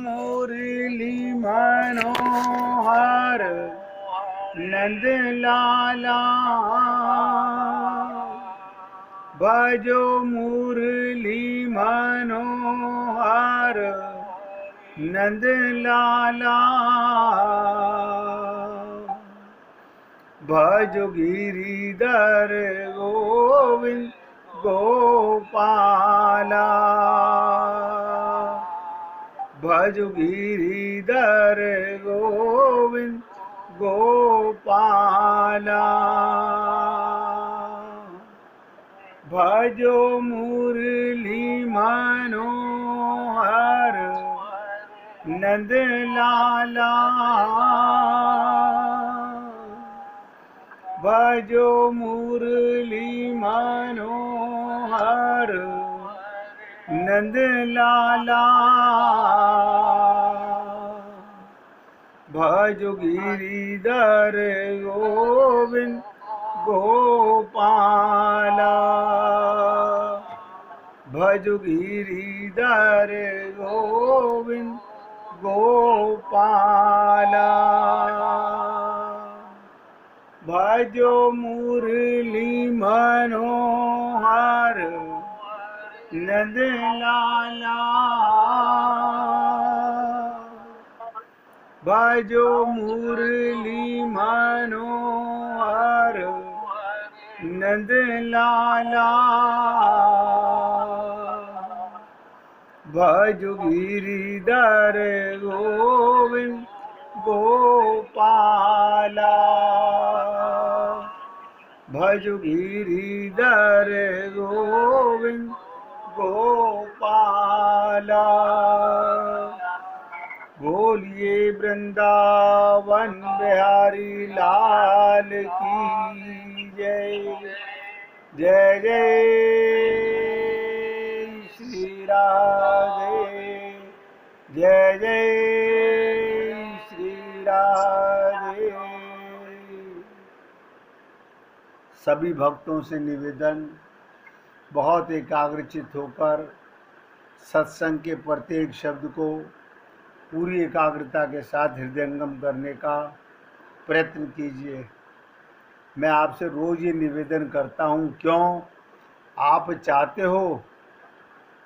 मुरली मनोहर नंद लाला, भजो मुरली मनोहर नंद लाला, भजो गिरिधर गोविंद गोपाला, भजो गिरिधर गोविंद गोपाला, भजो मुरली मनोहर नंद लाला, भजो मुरली मनोहर नंद लाला, भजो गिरिधर गोविंद गोपाला, भजो गिरिधर गोविंद गोपाला, भजो मुरली मनोहर नंद लाला, भजो मुरली मनोहर नंद लाला, भजो गिरिधर गोविंद गोपाला, भजो गिरिधर गोविंद गोपाला, बोलिए वृंदावन बिहारी लाल की जय। जय जय श्री राधे, जय जय श्री राधे। सभी भक्तों से निवेदन, बहुत एकाग्रचित होकर सत्संग के प्रत्येक शब्द को पूरी एकाग्रता के साथ हृदयंगम करने का प्रयत्न कीजिए। मैं आपसे रोज़ ये निवेदन करता हूँ, क्यों? आप चाहते हो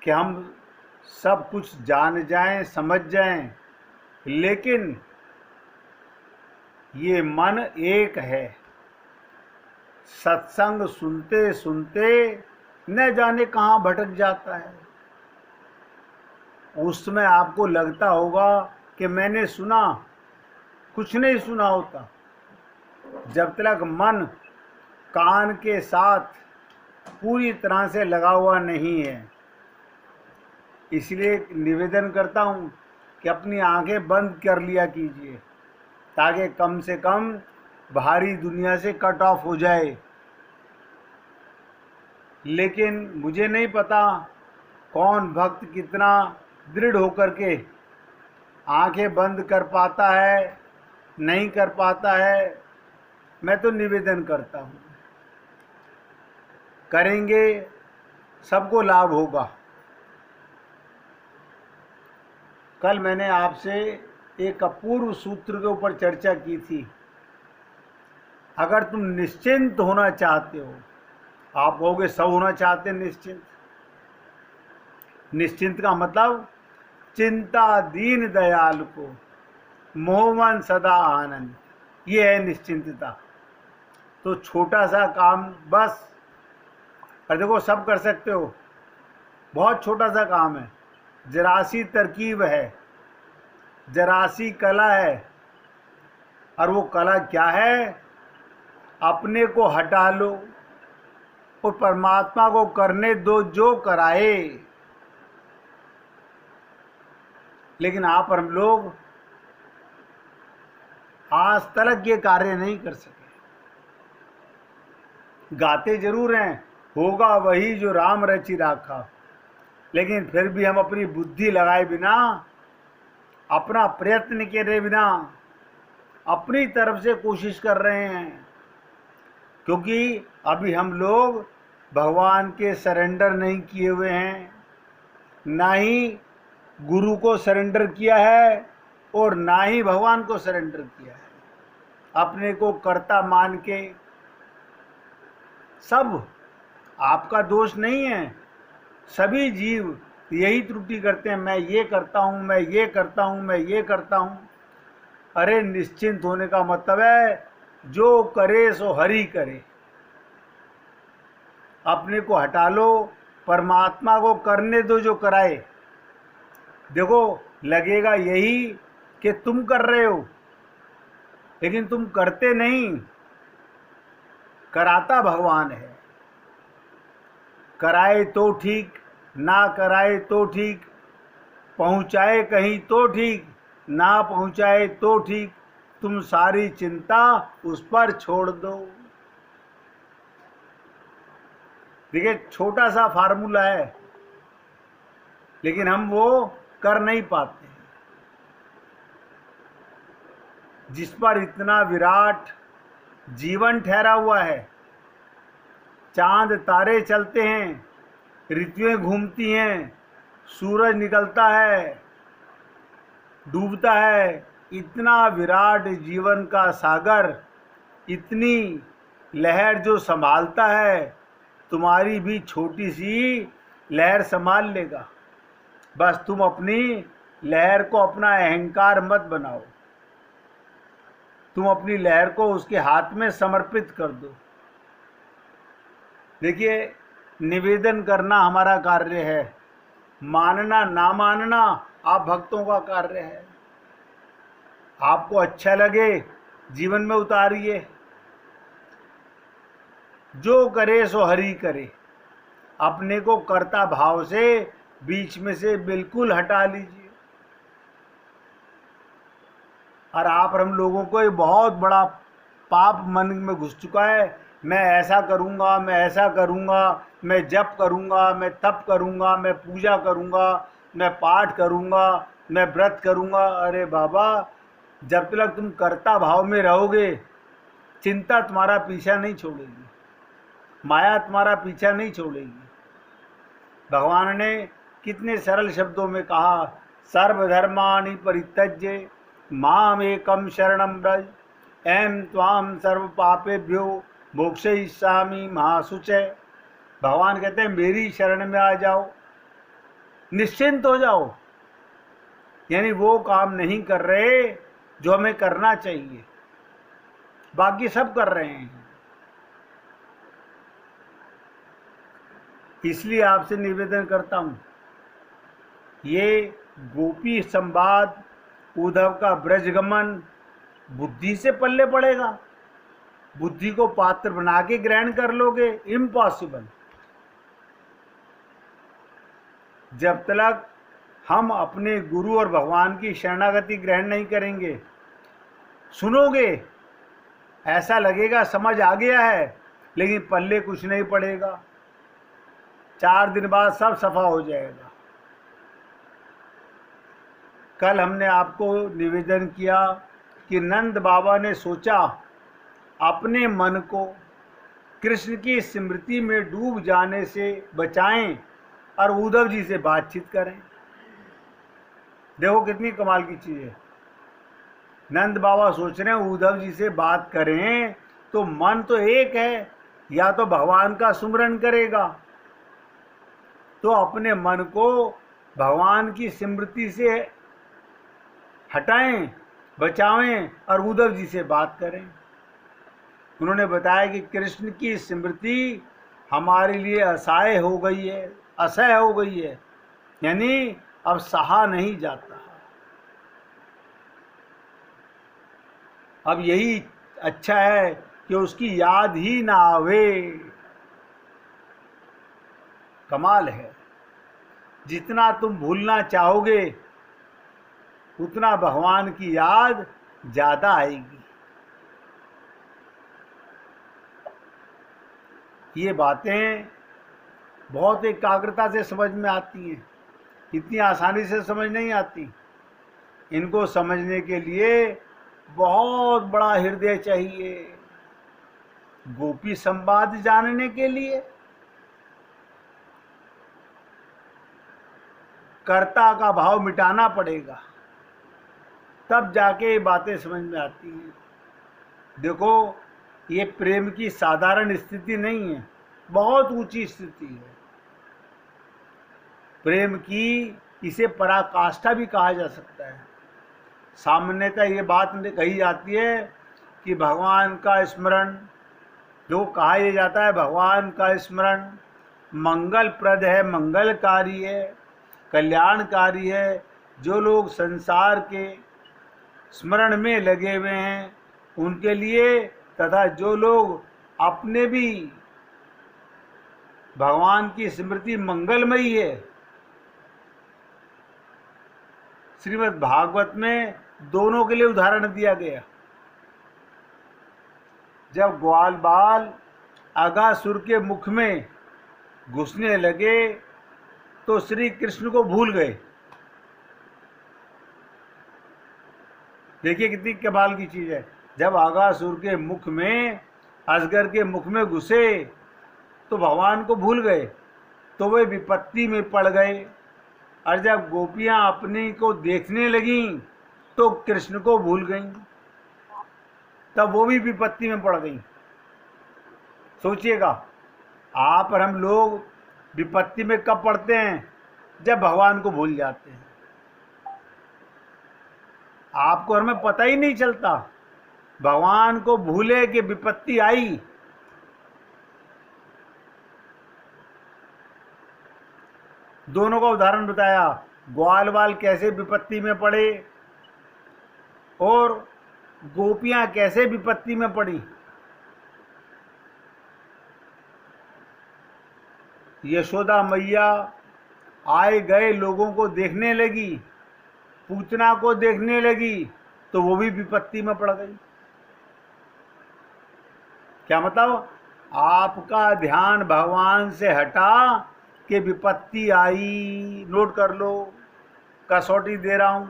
कि हम सब कुछ जान जाएं, समझ जाएं, लेकिन ये मन एक है। सत्संग सुनते सुनते न जाने कहाँ भटक जाता है। उसमें आपको लगता होगा कि मैंने सुना, कुछ नहीं सुना होता। जब तक मन कान के साथ पूरी तरह से लगा हुआ नहीं है। इसलिए निवेदन करता हूँ कि अपनी आंखें बंद कर लिया कीजिए, ताकि कम से कम बाहरी दुनिया से कट ऑफ हो जाए। लेकिन मुझे नहीं पता कौन भक्त कितना दृढ़ होकर के आंखें बंद कर पाता है, नहीं कर पाता है। मैं तो निवेदन करता हूँ, करेंगे सबको लाभ होगा। कल मैंने आपसे एक अपूर्व सूत्र के ऊपर चर्चा की थी। अगर तुम निश्चिंत होना चाहते हो, आप कहोगे सब होना चाहते हैं निश्चिंत। निश्चिंत का मतलब चिंता दीन दयाल को, मोहमन सदा आनंद, ये है निश्चिंतता। तो छोटा सा काम बस, और देखो सब कर सकते हो, बहुत छोटा सा काम है, जरा सी तरकीब है, जरा सी कला है। और वो कला क्या है? अपने को हटा लो और परमात्मा को करने दो जो कराए। लेकिन आप और हम लोग आज तक ये कार्य नहीं कर सके। गाते जरूर हैं, होगा वही जो राम रचि राखा, लेकिन फिर भी हम अपनी बुद्धि लगाए बिना, अपना प्रयत्न किए बिना अपनी तरफ से कोशिश कर रहे हैं। क्योंकि अभी हम लोग भगवान के सरेंडर नहीं किए हुए हैं, ना ही गुरु को सरेंडर किया है और ना ही भगवान को सरेंडर किया है। अपने को कर्ता मान के, सब आपका दोष नहीं है, सभी जीव यही त्रुटि करते हैं, मैं ये करता हूँ, मैं ये करता हूँ, मैं ये करता हूँ। अरे निश्चिंत होने का मतलब है जो करे सो हरि करे। अपने को हटा लो, परमात्मा को करने दो जो कराए। देखो लगेगा यही कि तुम कर रहे हो, लेकिन तुम करते नहीं, कराता भगवान है। कराए तो ठीक, ना कराए तो ठीक, पहुंचाए कहीं तो ठीक, ना पहुंचाए तो ठीक, तुम सारी चिंता उस पर छोड़ दो। देखिए छोटा सा फार्मूला है, लेकिन हम वो कर नहीं पाते। जिस पर इतना विराट जीवन ठहरा हुआ है, चांद तारे चलते हैं, ऋतुएं घूमती हैं, सूरज निकलता है, डूबता है, इतना विराट जीवन का सागर, इतनी लहर जो संभालता है, तुम्हारी भी छोटी सी लहर संभाल लेगा। बस तुम अपनी लहर को अपना अहंकार मत बनाओ, तुम अपनी लहर को उसके हाथ में समर्पित कर दो। देखिए निवेदन करना हमारा कार्य है, मानना ना मानना आप भक्तों का कार्य है। आपको अच्छा लगे जीवन में उतारिए, जो करे सो हरि करे। अपने को कर्ता भाव से बीच में से बिल्कुल हटा लीजिए। और आप हम लोगों को एक बहुत बड़ा पाप मन में घुस चुका है, मैं ऐसा करूँगा, मैं ऐसा करूँगा, मैं जप करूँगा, मैं तप करूँगा, मैं पूजा करूँगा, मैं पाठ करूँगा, मैं व्रत करूँगा। अरे बाबा, जब तक तुम कर्ता भाव में रहोगे, चिंता तुम्हारा पीछा नहीं छोड़ेगी, माया तुम्हारा पीछा नहीं छोड़ेगी। भगवान ने कितने सरल शब्दों में कहा, सर्वधर्माणि परित्यज्य माम एकम शरणम व्रज एम त्वाम सर्व पापेभ्यो मोक्षयिष्यामि महाशुचय। भगवान कहते हैं मेरी शरण में आ जाओ, निश्चिंत हो जाओ। यानी वो काम नहीं कर रहे जो हमें करना चाहिए, बाकी सब कर रहे हैं। इसलिए आपसे निवेदन करता हूं, ये गोपी संवाद, उद्धव का ब्रजगमन बुद्धि से पल्ले पड़ेगा? बुद्धि को पात्र बना के ग्रहण कर लोगे? इम्पॉसिबल। जब तक हम अपने गुरु और भगवान की शरणागति ग्रहण नहीं करेंगे, सुनोगे ऐसा लगेगा समझ आ गया है, लेकिन पल्ले कुछ नहीं पड़ेगा। 4 दिन बाद सब सफा हो जाएगा। कल हमने आपको निवेदन किया कि नंद बाबा ने सोचा अपने मन को कृष्ण की स्मृति में डूब जाने से बचाएं और उद्धव जी से बातचीत करें। देखो कितनी कमाल की चीज़ है। नंद बाबा सोच रहे हैं उद्धव जी से बात करें, तो मन तो एक है, या तो भगवान का सुमरन करेगा, तो अपने मन को भगवान की स्मृति से हटाएं, बचावें और उद्धव जी से बात करें। उन्होंने बताया कि कृष्ण की स्मृति हमारे लिए असह्य हो गई है, असह्य हो गई है, यानी अब सहा नहीं जाता। अब यही अच्छा है कि उसकी याद ही ना आवे। कमाल है, जितना तुम भूलना चाहोगे उतना भगवान की याद ज़्यादा आएगी। ये बातें बहुत एकाग्रता से समझ में आती हैं, इतनी आसानी से समझ नहीं आती। इनको समझने के लिए बहुत बड़ा हृदय चाहिए। गोपी संवाद जानने के लिए कर्ता का भाव मिटाना पड़ेगा, तब जाके ये बातें समझ में आती हैं। देखो, ये प्रेम की साधारण स्थिति नहीं है, बहुत ऊंची स्थिति है प्रेम की। इसे पराकाष्ठा भी कहा जा सकता है। सामान्यतः ये बात कही जाती है कि भगवान का स्मरण, जो कहा यह जाता है भगवान का स्मरण मंगलप्रद है, मंगलकारी है, कल्याणकारी है। जो लोग संसार के स्मरण में लगे हुए हैं उनके लिए, तथा जो लोग अपने भी भगवान की स्मृति मंगलमयी है। श्रीमद् भागवत में दोनों के लिए उदाहरण दिया गया। जब ग्वाल बाल अगासुर के मुख में घुसने लगे तो श्री कृष्ण को भूल गए। देखिए कितनी कमाल की चीज है। जब अगासुर के मुख में, अजगर के मुख में घुसे तो भगवान को भूल गए, तो वे विपत्ति में पड़ गए। और जब गोपियां अपनी को देखने लगीं तो कृष्ण को भूल गईं, तब वो भी विपत्ति में पड़ गईं। सोचिएगा, आप और हम लोग विपत्ति में कब पड़ते हैं? जब भगवान को भूल जाते हैं। आपको और हमें पता ही नहीं चलता, भगवान को भूले कि विपत्ति आई। दोनों का उदाहरण बताया, ग्वाल बाल कैसे विपत्ति में पड़े और गोपियां कैसे विपत्ति में पड़ी। यशोदा मैया आए गए लोगों को देखने लगी, पूतना को देखने लगी, तो वो भी विपत्ति में पड़ गई। क्या मतलब? आपका ध्यान भगवान से हटा कि विपत्ति आई। नोट कर लो, कसौटी दे रहा हूं।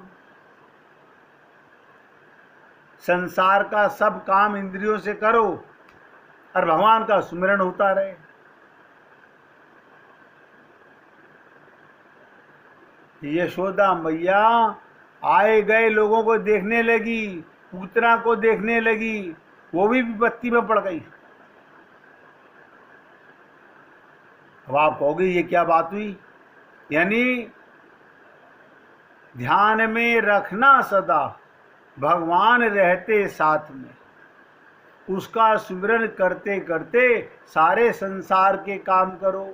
संसार का सब काम इंद्रियों से करो और भगवान का सुमिरन होता रहे। यशोदा मैया आए गए लोगों को देखने लगी, पूतना को देखने लगी, वो भी विपत्ति में पड़ गई। अब आप कहोगे ये क्या बात हुई? यानी ध्यान में रखना सदा, भगवान रहते साथ में, उसका सुमिरन करते करते सारे संसार के काम करो।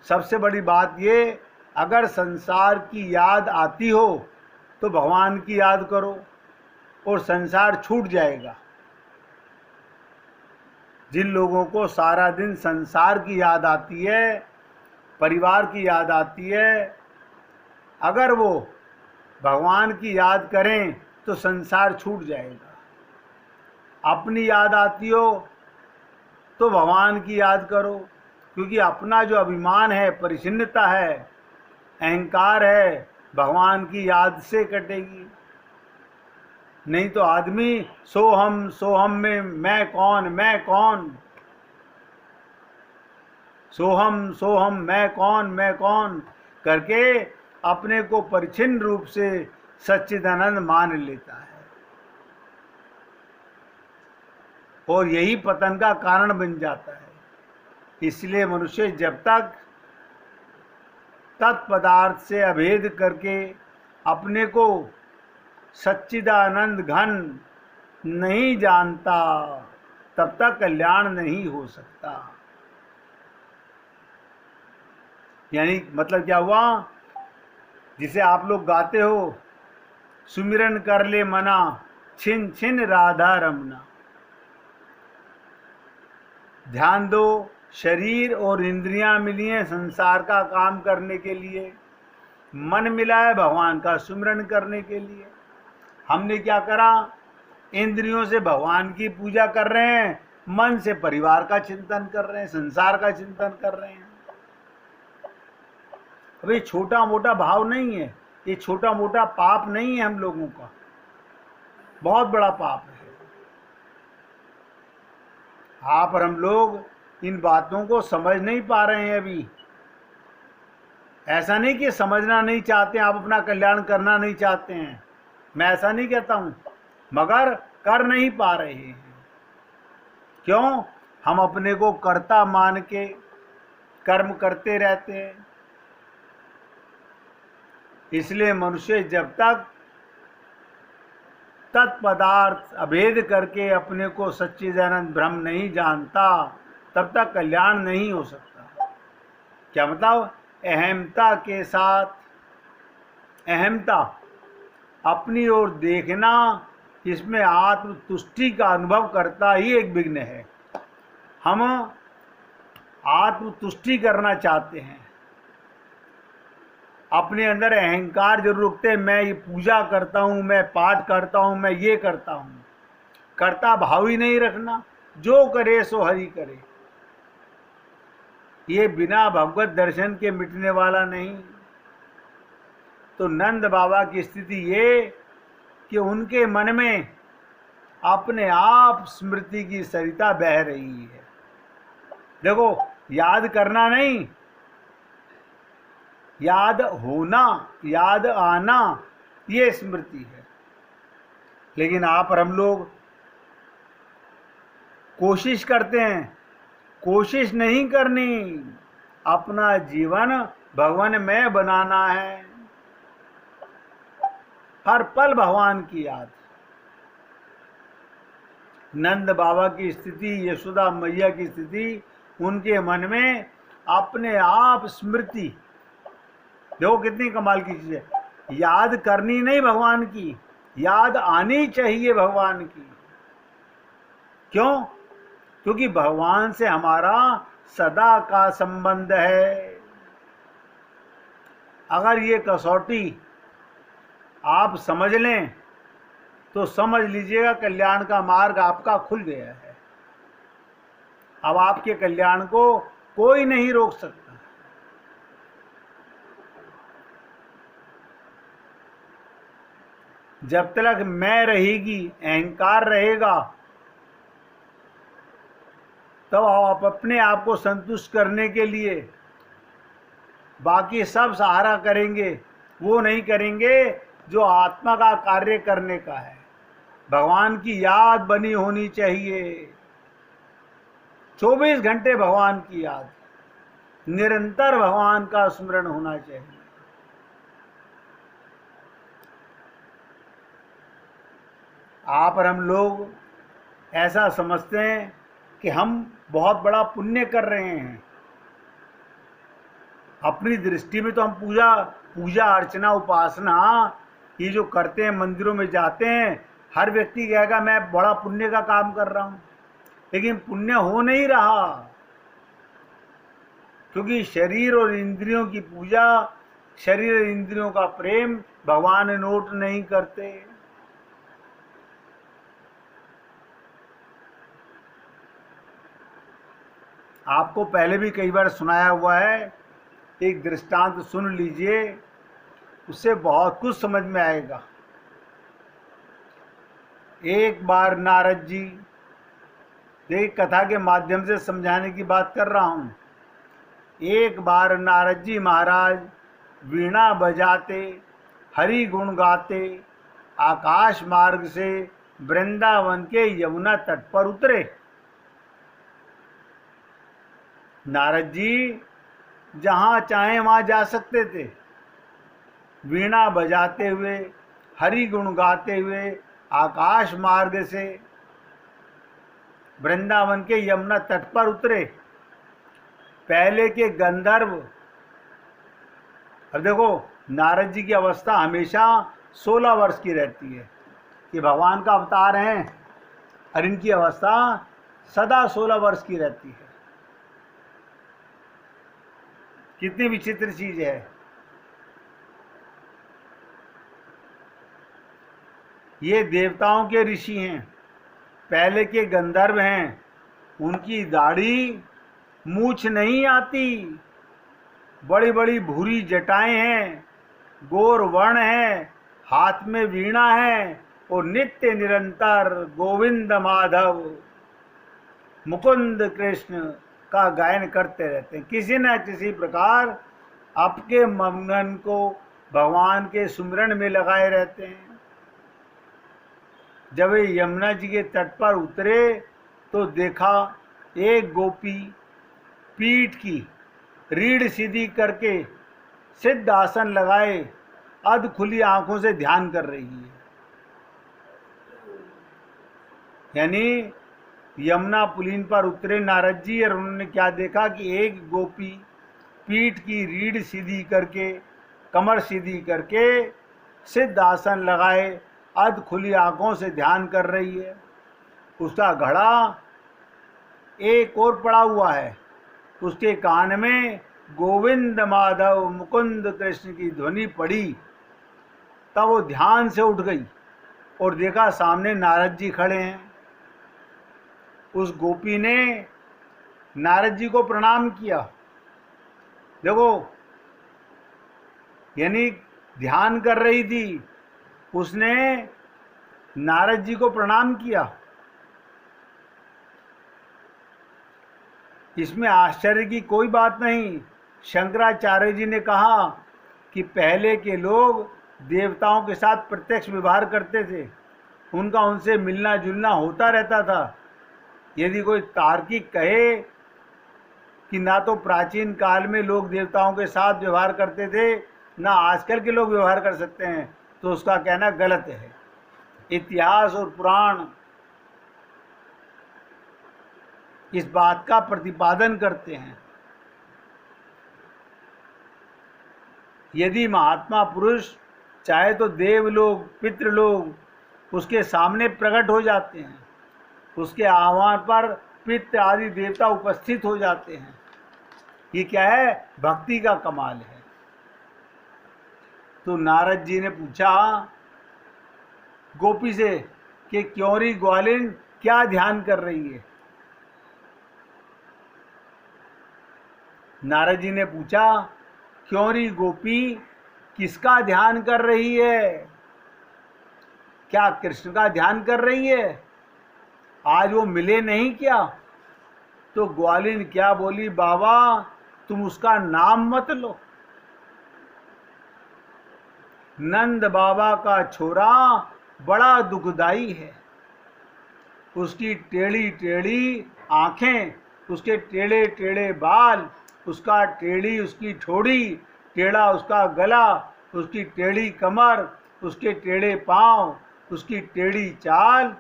सबसे बड़ी बात ये, अगर संसार की याद आती हो तो भगवान की याद करो और संसार छूट जाएगा। जिन लोगों को सारा दिन संसार की याद आती है, परिवार की याद आती है, अगर वो भगवान की याद करें तो संसार छूट जाएगा। अपनी याद आती हो तो भगवान की याद करो, क्योंकि अपना जो अभिमान है, परिच्छिन्नता है, अहंकार है, भगवान की याद से कटेगी। नहीं तो आदमी सोहम सोहम में मैं कौन, मैं कौन, सोहम सोहम मैं कौन, मैं कौन करके अपने को परिच्छिन्न रूप से सच्चिदानंद मान लेता है, और यही पतन का कारण बन जाता है। इसलिए मनुष्य जब तक तत्पदार्थ से अभेद करके अपने को सच्चिदानंद घन नहीं जानता, तब तक कल्याण नहीं हो सकता। यानी मतलब क्या हुआ? जिसे आप लोग गाते हो, सुमिरन कर ले मना, छिन छिन राधा रमना। ध्यान दो, शरीर और इंद्रियां मिली हैं संसार का काम करने के लिए, मन मिला है भगवान का सुमिरन करने के लिए। हमने क्या करा? इंद्रियों से भगवान की पूजा कर रहे हैं, मन से परिवार का चिंतन कर रहे हैं, संसार का चिंतन कर रहे हैं। अब ये छोटा मोटा भाव नहीं है, ये छोटा मोटा पाप नहीं है हम लोगों का, बहुत बड़ा पाप है। आप और हम लोग इन बातों को समझ नहीं पा रहे हैं अभी। ऐसा नहीं कि समझना नहीं चाहते हैं, आप अपना कल्याण करना नहीं चाहते हैं, मैं ऐसा नहीं कहता हूं, मगर कर नहीं पा रहे हैं। क्यों? हम अपने को कर्ता मान के कर्म करते रहते हैं। इसलिए मनुष्य जब तक तत्पदार्थ अभेद करके अपने को सच्चिदानंद ब्रह्म नहीं जानता, तब तक कल्याण नहीं हो सकता। क्या मतलब? अहमता के साथ, अहमता अपनी ओर देखना, इसमें आत्मतुष्टि का अनुभव करता ही एक विघ्न है। हम आत्मतुष्टि करना चाहते हैं, अपने अंदर अहंकार जरूर रखते हैं, मैं ये पूजा करता हूँ, मैं पाठ करता हूँ, मैं ये करता हूँ। कर्ता भाव ही नहीं रखना, जो करे सो हरि करे। ये बिना भगवत दर्शन के मिटने वाला नहीं। तो नंद बाबा की स्थिति ये कि उनके मन में अपने आप स्मृति की सरिता बह रही है। देखो, याद करना नहीं, याद होना, याद आना, ये स्मृति है। लेकिन आप और हम लोग कोशिश करते हैं, कोशिश नहीं करनी, अपना जीवन भगवान में बनाना है। हर पल भगवान की याद। नंद बाबा की स्थिति, यशोदा मैया की स्थिति, उनके मन में अपने आप स्मृति। देखो कितनी कमाल की चीज है। याद करनी नहीं भगवान की, याद आनी चाहिए भगवान की। क्यों? क्योंकि भगवान से हमारा सदा का संबंध है। अगर ये कसौटी आप समझ लें तो समझ लीजिएगा कल्याण का मार्ग आपका खुल गया है। अब आपके कल्याण को कोई नहीं रोक सकता। जब तक मैं रहेगी, अहंकार रहेगा, तो आप अपने आप को संतुष्ट करने के लिए बाकी सब सहारा करेंगे, वो नहीं करेंगे जो आत्मा का कार्य करने का है। भगवान की याद बनी होनी चाहिए, 24 घंटे भगवान की याद, निरंतर भगवान का स्मरण होना चाहिए। आप और हम लोग ऐसा समझते हैं कि हम बहुत बड़ा पुण्य कर रहे हैं। अपनी दृष्टि में तो हम पूजा अर्चना उपासना ये जो करते हैं, मंदिरों में जाते हैं, हर व्यक्ति कहेगा मैं बड़ा पुण्य का काम कर रहा हूं। लेकिन पुण्य हो नहीं रहा, क्योंकि शरीर और इंद्रियों की पूजा, शरीर और इंद्रियों का प्रेम भगवान नोट नहीं करते। आपको पहले भी कई बार सुनाया हुआ है, एक दृष्टांत सुन लीजिए, उससे बहुत कुछ समझ में आएगा। एक बार नारद जी, एक कथा के माध्यम से समझाने की बात कर रहा हूं। एक बार नारद जी महाराज वीणा बजाते, हरि गुण गाते, आकाश मार्ग से वृंदावन के यमुना तट पर उतरे। नारद जी जहां चाहे वहां जा सकते थे। वीणा बजाते हुए, हरि गुण गाते हुए आकाश मार्ग से वृंदावन के यमुना तट पर उतरे। पहले के गंधर्व, अब देखो नारद जी की अवस्था हमेशा 16 वर्ष की रहती है कि भगवान का अवतार हैं, और इनकी अवस्था सदा 16 वर्ष की रहती है। कितनी विचित्र चीज है। ये देवताओं के ऋषि हैं, पहले के गंधर्व हैं, उनकी दाढ़ी मूछ नहीं आती, बड़ी बड़ी भूरी जटाएं हैं, गोर वर्ण है, हाथ में वीणा है, और नित्य निरंतर गोविंद माधव मुकुंद कृष्ण का गायन करते रहते हैं। किसी न किसी प्रकार आपके मन को भगवान के सुमिरन में लगाए रहते हैं। जब वे यमुना जी के तट पर उतरे तो देखा एक गोपी पीठ की रीढ़ सीधी करके सिद्ध आसन लगाए अध खुली आंखों से ध्यान कर रही है। यानी यमुना पुलीन पर उतरे नारद जी और उन्होंने क्या देखा कि एक गोपी पीठ की रीढ़ सीधी करके, कमर सीधी करके सिद्ध आसन लगाए अध खुली आंखों से ध्यान कर रही है। उसका घड़ा एक और पड़ा हुआ है। उसके कान में गोविंद माधव मुकुंद कृष्ण की ध्वनि पड़ी। तब वो ध्यान से उठ गई और देखा सामने नारद जी खड़े हैं। उस गोपी ने नारद जी को प्रणाम किया। देखो, यानी ध्यान कर रही थी, उसने नारद जी को प्रणाम किया। इसमें आश्चर्य की कोई बात नहीं। शंकराचार्य जी ने कहा कि पहले के लोग देवताओं के साथ प्रत्यक्ष व्यवहार करते थे, उनका उनसे मिलना जुलना होता रहता था। यदि कोई तार्किक कहे कि ना तो प्राचीन काल में लोग देवताओं के साथ व्यवहार करते थे, ना आजकल के लोग व्यवहार कर सकते हैं, तो उसका कहना गलत है। इतिहास और पुराण इस बात का प्रतिपादन करते हैं। यदि महात्मा पुरुष चाहे तो देवलोग, पितृलोग उसके सामने प्रकट हो जाते हैं, उसके आह्वान पर पितृ आदि देवता उपस्थित हो जाते हैं। ये क्या है? भक्ति का कमाल है। तो नारद जी ने पूछा गोपी से कि क्योरी ग्वालिन क्या ध्यान कर रही है। नारद जी ने पूछा क्योरी गोपी किसका ध्यान कर रही है? क्या कृष्ण का ध्यान कर रही है? आज वो मिले नहीं क्या? तो ग्वालिन क्या बोली, बाबा तुम उसका नाम मत लो। नंद बाबा का छोरा बड़ा दुखदाई है। उसकी टेढ़ी टेढ़ी आंखें, उसके टेढ़े टेढ़े बाल, उसका टेढ़ी उसकी ठोड़ी, टेढ़ा उसका गला, उसकी टेढ़ी कमर, उसके टेढ़े पांव, उसकी टेढ़ी चाल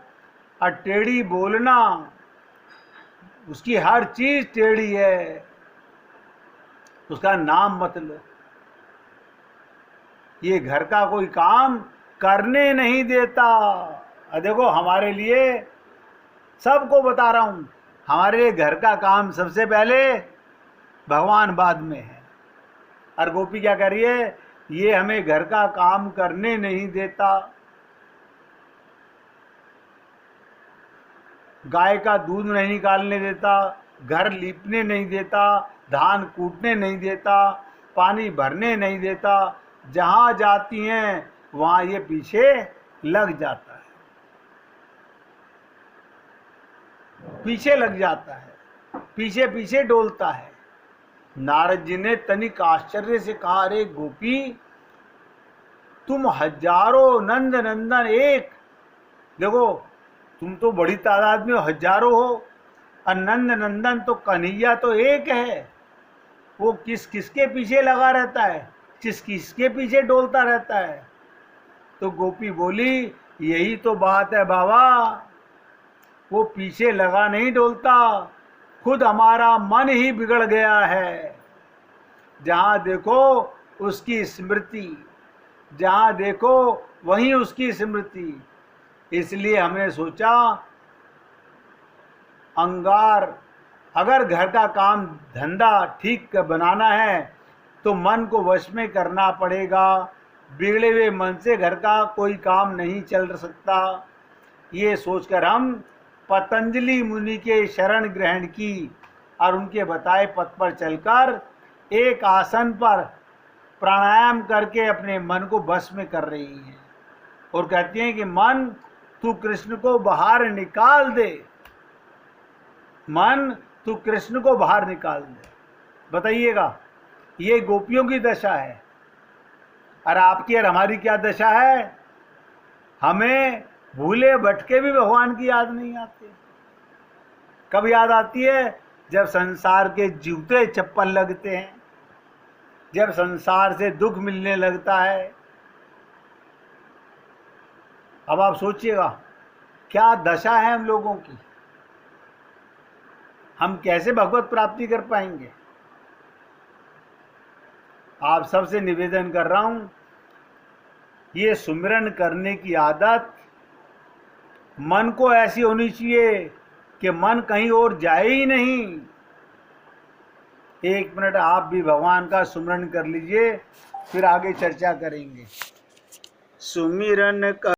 और टेढ़ी बोलना, उसकी हर चीज टेढ़ी है। उसका नाम मत लो। ये घर का कोई काम करने नहीं देता। देखो, हमारे लिए, सबको बता रहा हूं, हमारे लिए घर का काम सबसे पहले, भगवान बाद में है। और गोपी क्या कर रही है? ये हमें घर का काम करने नहीं देता। गाय का दूध नहीं निकालने देता, घर लीपने नहीं देता, धान कूटने नहीं देता, पानी भरने नहीं देता। जहां जाती हैं वहां ये पीछे लग जाता है, पीछे लग जाता है, पीछे पीछे डोलता है। नारद जी ने तनिक आश्चर्य से कहा, अरे गोपी, तुम हजारों नंद नंदन एक, देखो तुम तो बड़ी तादाद में हजारों हो, और नंद नंदन तो कन्हैया तो एक है। वो किस किसके पीछे लगा रहता है, किस किसके पीछे डोलता रहता है? तो गोपी बोली, यही तो बात है बाबा, वो पीछे लगा नहीं डोलता, खुद हमारा मन ही बिगड़ गया है। जहां देखो उसकी स्मृति, जहां देखो वहीं उसकी स्मृति। इसलिए हमने सोचा, अंगार, अगर घर का काम धंधा ठीक बनाना है तो मन को वश में करना पड़ेगा। बिगड़े हुए मन से घर का कोई काम नहीं चल सकता। ये सोचकर हम पतंजलि मुनि के शरण ग्रहण की और उनके बताए पथ पर चलकर एक आसन पर प्राणायाम करके अपने मन को बस में कर रही हैं और कहती हैं कि मन, तू कृष्ण को बाहर निकाल दे, मन तू कृष्ण को बाहर निकाल दे। बताइएगा, ये गोपियों की दशा है। और आपकी और हमारी क्या दशा है? हमें भूले भटके भी भगवान की याद नहीं आती। कब याद आती है? जब संसार के जूते चप्पल लगते हैं, जब संसार से दुख मिलने लगता है। अब आप सोचिएगा, क्या दशा है हम लोगों की। हम कैसे भगवत प्राप्ति कर पाएंगे? आप सबसे निवेदन कर रहा हूं, ये सुमिरन करने की आदत मन को ऐसी होनी चाहिए कि मन कहीं और जाए ही नहीं। 1 मिनट आप भी भगवान का सुमिरन कर लीजिए, फिर आगे चर्चा करेंगे। सुमिरन कर